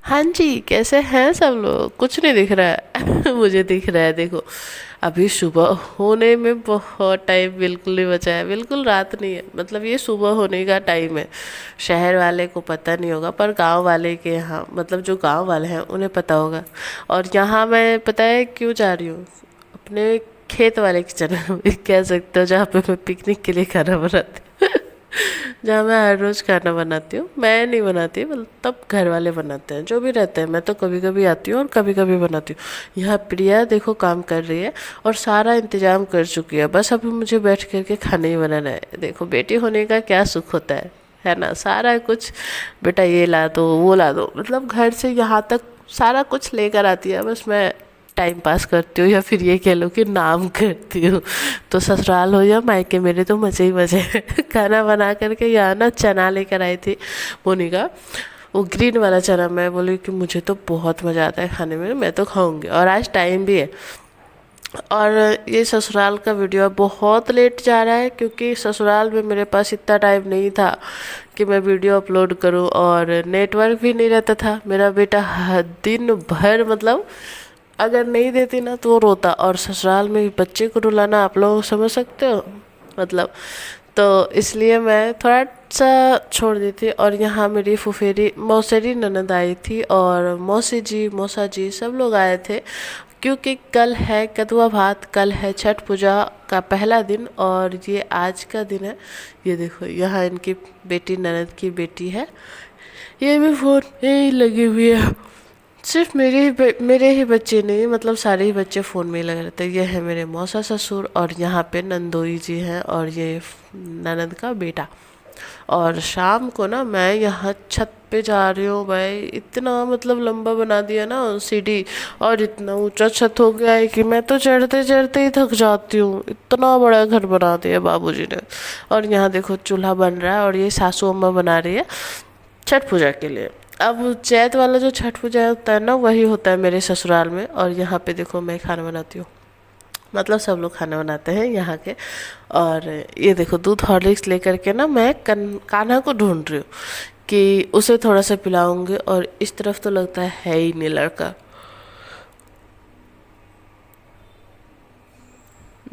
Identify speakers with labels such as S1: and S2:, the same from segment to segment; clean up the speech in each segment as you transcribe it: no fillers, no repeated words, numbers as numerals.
S1: हाँ जी, कैसे हैं सब लोग? कुछ नहीं दिख रहा है मुझे दिख रहा है, देखो अभी सुबह होने में बहुत टाइम बिल्कुल नहीं बचा है, बिल्कुल रात नहीं है, मतलब ये सुबह होने का टाइम है। शहर वाले को पता नहीं होगा पर गांव वाले के यहाँ, मतलब जो गांव वाले हैं उन्हें पता होगा। और यहाँ मैं पता है क्यों जा रही हूँ? अपने खेत वाले किचन में कह सकते हो, जहाँ पे मैं पिकनिक के लिए खाना बनाती हूँ जहाँ मैं हर रोज़ खाना बनाती हूँ। मैं नहीं बनाती, मतलब घर वाले बनाते हैं, जो भी रहते हैं। मैं तो कभी कभी आती हूँ और कभी कभी बनाती हूँ। यहाँ प्रिया देखो काम कर रही है और सारा इंतजाम कर चुकी है, बस अभी मुझे बैठ करके खाना ही बनाना है। देखो बेटी होने का क्या सुख होता है ना? सारा कुछ बेटा ये ला दो वो ला दो, मतलब घर से यहाँ तक सारा कुछ लेकर आती है, बस मैं टाइम पास करती हूँ या फिर ये कह लो कि नाम करती हूँ। तो ससुराल हो या मायके, मेरे तो मज़े ही मज़े हैं खाना बना करके। यहाँ ना चना लेकर आई थी मोनिका, वो ग्रीन वाला चना। मैं बोली कि मुझे तो बहुत मज़ा आता है खाने में, मैं तो खाऊंगी, और आज टाइम भी है। और ये ससुराल का वीडियो बहुत लेट जा रहा है क्योंकि ससुराल में मेरे पास इतना टाइम नहीं था कि मैं वीडियो अपलोड करूं, और नेटवर्क भी नहीं रहता था। मेरा बेटा दिन भर, मतलब अगर नहीं देती ना तो वो रोता, और ससुराल में बच्चे को रुलाना आप लोग समझ सकते हो, मतलब। तो इसलिए मैं थोड़ा सा छोड़ दी थी। और यहाँ मेरी फुफेरी मौसेरी ननद आई थी, और मौसी जी मौसा जी सब लोग आए थे, क्योंकि कल है कदुआ भात, कल है छठ पूजा का पहला दिन, और ये आज का दिन है। ये देखो यहाँ इनकी बेटी, ननद की बेटी है, ये भी फोन यही लगी हुई है। सिर्फ मेरे ही बच्चे नहीं, मतलब सारे ही बच्चे फ़ोन में ही लगे रहते हैं। ये है मेरे मौसा ससुर, और यहाँ पे नंदोई जी हैं, और ये ननद का बेटा। और शाम को ना मैं यहाँ छत पे जा रही हूँ भाई, इतना मतलब लंबा बना दिया ना सीढ़ी, और इतना ऊंचा छत हो गया है कि मैं तो चढ़ते चढ़ते ही थक जाती हूँ। इतना बड़ा घर बना दिया बाबूजी ने। और यहाँ देखो चूल्हा बन रहा है, और ये सासू अम्मा बना रही है छठ पूजा के लिए। अब चैत वाला जो छठ पूजा होता है ना, वही होता है मेरे ससुराल में। और यहाँ पे देखो मैं खाना बनाती हूँ, मतलब सब लोग खाना बनाते हैं यहाँ के। और ये देखो दूध हॉर्लिक्स लेकर के ना मैं कान्हा को ढूंढ रही हूँ कि उसे थोड़ा सा पिलाऊंगी। और इस तरफ तो लगता है ही नहीं लड़का।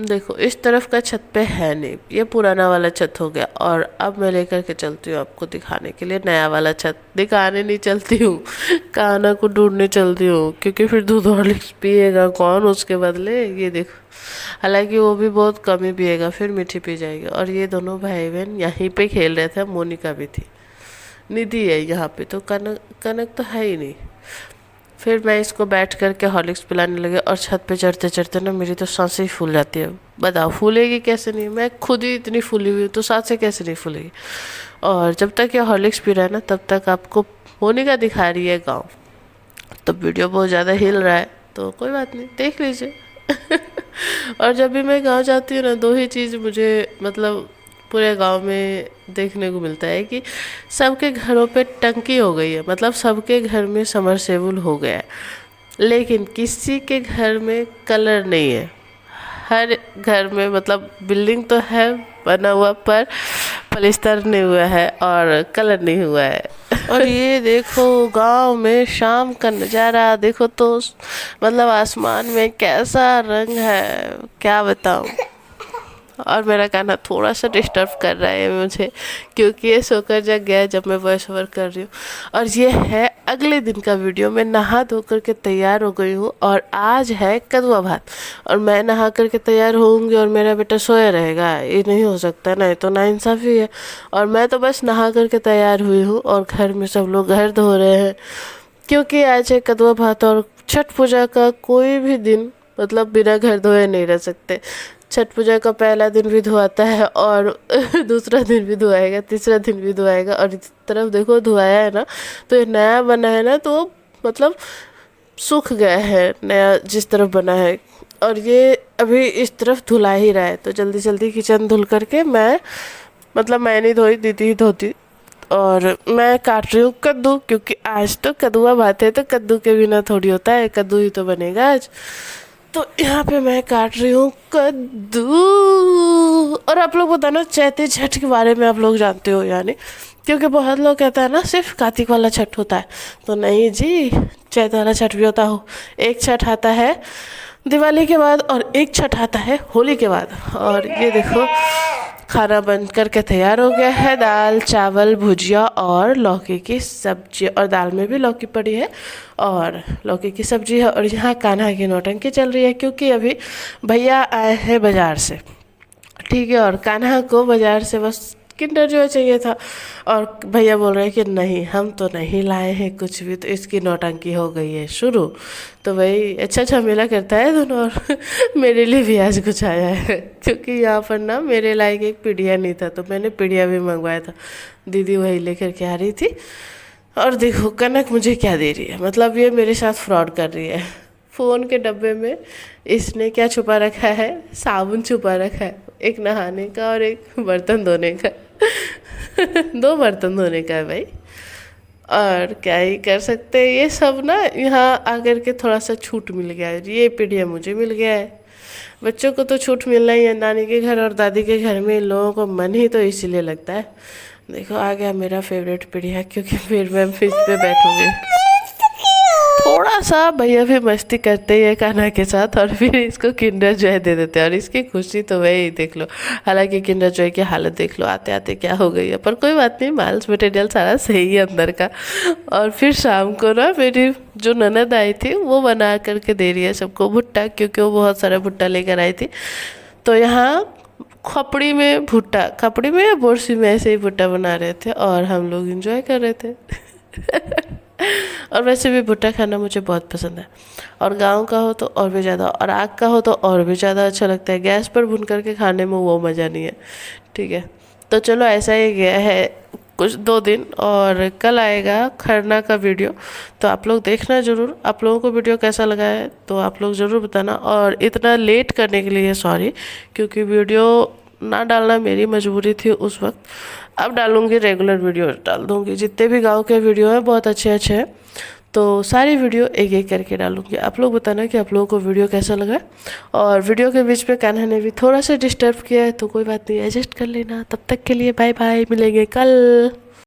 S1: देखो इस तरफ का छत पे है नहीं, ये पुराना वाला छत हो गया। और अब मैं लेकर के चलती हूँ आपको दिखाने के लिए नया वाला छत। दिखाने नहीं चलती हूँ, कान्हा को ढूंढने चलती हूँ, क्योंकि फिर दूध हॉर्लिक्स पिएगा कौन उसके बदले। ये देखो, हालांकि वो भी बहुत कम ही पिएगा, फिर मीठी पी जाएगी। और ये दोनों भाई बहन यहीं पे खेल रहे थे, मोनिका भी थी, निधि है यहाँ पे, तो कनक कनक तो है ही नहीं। फिर मैं इसको बैठ करके हॉर्लिक्स पिलाने लगे, और छत पे चढ़ते चढ़ते ना मेरी तो सांसें ही फूल जाती है। बताओ फूलेगी कैसे नहीं? मैं खुद ही इतनी फूली हुई हूँ, तो सांसें कैसे नहीं फूलेगी? और जब तक ये हॉर्लिक्स पी रहा है ना, तब तक आपको मोनिका दिखा रही है गाँव। तो वीडियो बहुत ज़्यादा हिल रहा है, तो कोई बात नहीं, देख लीजिए और जब भी मैं गांव जाती हूँ ना, दो ही चीज़ मुझे, मतलब पूरे गांव में देखने को मिलता है कि सबके घरों पे टंकी हो गई है, मतलब सबके घर में समरसेबुल हो गया है, लेकिन किसी के घर में कलर नहीं है। हर घर में, मतलब बिल्डिंग तो है बना हुआ, पर पलस्तर नहीं हुआ है और कलर नहीं हुआ है और ये देखो गांव में शाम का नज़ारा देखो तो, मतलब आसमान में कैसा रंग है क्या बताऊं। और मेरा गाना थोड़ा सा डिस्टर्ब कर रहा है मुझे, क्योंकि ये सोकर जग गया है जब मैं वॉइस ओवर कर रही हूँ। और ये है अगले दिन का वीडियो। मैं नहा धो करके तैयार हो गई हूँ, और आज है कदुआ भात, और मैं नहा करके तैयार होऊंगी और मेरा बेटा सोया रहेगा? ये नहीं हो सकता ना, ये तो नाइंसाफ़ी है। और मैं तो बस नहा करके तैयार हुई हूँ, और घर में सब लोग घर धो रहे हैं, क्योंकि आज है कदुआ भात। और छठ पूजा का कोई भी दिन, मतलब बिना घर धोए नहीं रह सकते। छठ पूजा का पहला दिन भी धुआता है, और दूसरा दिन भी धुआएगा, तीसरा दिन भी धुआएगा। और इस तरफ देखो धुआया है ना, तो ये नया बना है ना, तो मतलब सूख गया है नया जिस तरफ बना है। और ये अभी इस तरफ धुला ही रहा है, तो जल्दी जल्दी किचन धुल करके मैं, मतलब मैं नहीं धोई, दीदी ही धोती। और मैं काट रही हूँ कद्दू, क्योंकि आज तो कद्दुआ भात है, तो कद्दू के बिना थोड़ी होता है, कद्दू ही तो बनेगा आज। तो यहाँ पे मैं काट रही हूँ कद्दू। और आप लोग बताना चैती छठ के बारे में आप लोग जानते हो या नहीं? क्योंकि बहुत लोग कहते हैं ना सिर्फ कार्तिक वाला छठ होता है, तो नहीं जी, चैत वाला छठ भी होता हो। एक छठ आता है दिवाली के बाद और एक छठ आता है होली के बाद। और ये देखो खाना बन करके तैयार हो गया है, दाल चावल भुजिया और लौकी की सब्जी, और दाल में भी लौकी पड़ी है और लौकी की सब्जी है। और यहाँ कान्हा की नौटंकी चल रही है क्योंकि अभी भैया आए हैं बाज़ार से, ठीक है, और कान्हा को बाज़ार से बस किंडर जॉय चाहिए था, और भैया बोल रहे हैं कि नहीं हम तो नहीं लाए हैं कुछ भी, तो इसकी नौटंकी हो गई है शुरू। तो वही अच्छा झमेला करता है दोनों। और मेरे लिए भी आज कुछ आया है क्योंकि यहाँ पर ना मेरे लायक एक पीढ़िया नहीं था, तो मैंने पीढ़िया भी मंगवाया था, दीदी वही लेकर के आ रही थी। और देखो कनक मुझे क्या दे रही है, मतलब ये मेरे साथ फ्रॉड कर रही है। फ़ोन के डब्बे में इसने क्या छुपा रखा है, साबुन छुपा रखा है, एक नहाने का और एक बर्तन धोने का। 2 बर्तन धोने का है भाई, और क्या ही कर सकते हैं। ये सब ना यहाँ आकर के थोड़ा सा छूट मिल गया है, ये पीढ़िया मुझे मिल गया है। बच्चों को तो छूट मिलना ही है, नानी के घर और दादी के घर में इन लोगों को मन ही तो इसीलिए लगता है। देखो आ गया मेरा फेवरेट पीढ़िया, क्योंकि फिर मैं इस पे बैठूंगी। थोड़ा सा भैया भी मस्ती करते ही है कान्हा के साथ, और फिर इसको किंडर जॉय दे देते हैं, और इसकी खुशी तो वही देख लो। हालांकि किंडर जॉय की हालत देख लो, आते आते क्या हो गई है, पर कोई बात नहीं, माल्स मटेरियल सारा सही है अंदर का। और फिर शाम को ना मेरी जो ननद आई थी वो बना करके दे रही है सबको भुट्टा, क्योंकि वो बहुत सारा भुट्टा लेकर आई थी। तो यहाँ खपड़ी में भुट्टा, खपड़ी में या बोरसी में ऐसे ही भुट्टा बना रहे थे और हम लोग इंजॉय कर रहे थे। और वैसे भी भुट्टा खाना मुझे बहुत पसंद है, और गांव का हो तो और भी ज़्यादा, और आग का हो तो और भी ज़्यादा अच्छा लगता है। गैस पर भून करके खाने में वो मज़ा नहीं है, ठीक है। तो चलो ऐसा ही गया है कुछ 2 दिन, और कल आएगा खरना का वीडियो, तो आप लोग देखना ज़रूर। आप लोगों को वीडियो कैसा लगा है तो आप लोग ज़रूर बताना, और इतना लेट करने के लिए सॉरी, क्योंकि वीडियो ना डालना मेरी मजबूरी थी उस वक्त। अब डालूंगी, रेगुलर वीडियो डाल दूंगी, जितने भी गांव के वीडियो हैं बहुत अच्छे अच्छे हैं, तो सारी वीडियो एक एक करके डालूंगी। आप लोग बताना कि आप लोगों को वीडियो कैसा लगा। और वीडियो के बीच में कान्हा ने भी थोड़ा सा डिस्टर्ब किया है, तो कोई बात नहीं, एडजस्ट कर लेना। तब तक के लिए बाय बाय, मिलेंगे कल।